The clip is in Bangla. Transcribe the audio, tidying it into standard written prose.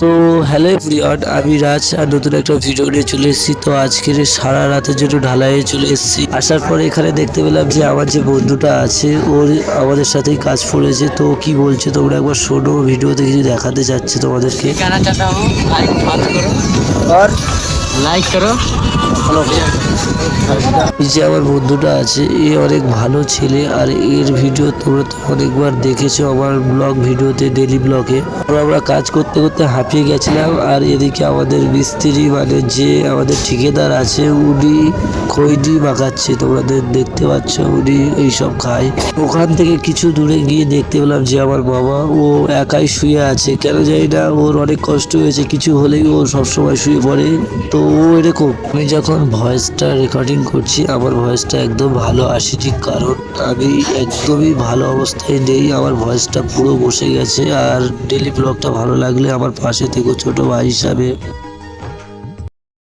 তো হ্যালো এভরিওয়ান, আমি রাজ আর নতুন একটা ভিডিও নিয়ে চলে এসেছি। তো আজকের সারা রাতের জন্য ঢালাইয়ে চলে এসেছি। আসার পরে এখানে দেখতে পেলাম যে আমার যে বন্ধুটা আছে ওর আমাদের সাথেই কাজ পড়েছে। তো কি বলছে তোমরা একবার শোনো, ভিডিওতে কিছু দেখাতে চাচ্ছে তোমাদেরকে। कहना चाहता हूँ लाइक बंद करो और लाइक करो फॉलो करो। এই যে আমার বন্ধুটা আছে এ অনেক ভালো ছেলে, আর এর ভিডিও তোমরা তো অনেকবার দেখেছো আমার ব্লগ ভিডিওতে, ডেলি ব্লগে। আমরা কাজ করতে করতে হাঁপিয়ে গেছিলাম, আর এদিকে আমাদের মিস্ত্রি মানে যে আমাদের ঠিকাদার আছে উনি খৈনি মাখাচ্ছে, তোমাদের দেখতে পাচ্ছ উনি এইসব খায়। ওখান থেকে কিছু দূরে গিয়ে দেখতে পেলাম যে আমার মামা ও একাই শুয়ে আছে, কেন জানি না, ওর অনেক কষ্ট হয়েছে, কিছু হলেই ও সবসময় শুয়ে পড়ে। তো ও এরকম। আমি যখন ভয়েসটা রেকর্ডিং করছি আমার ভয়েসটা একদম ভালো আসেনি, কারণ আমি একদমই ভালো অবস্থায় নেই, আমার ভয়েসটা পুরো বসে গেছে। আর ডেলি ব্লগটা ভালো লাগলে আমার পাশে থেকো ছোট ভাই হিসাবে।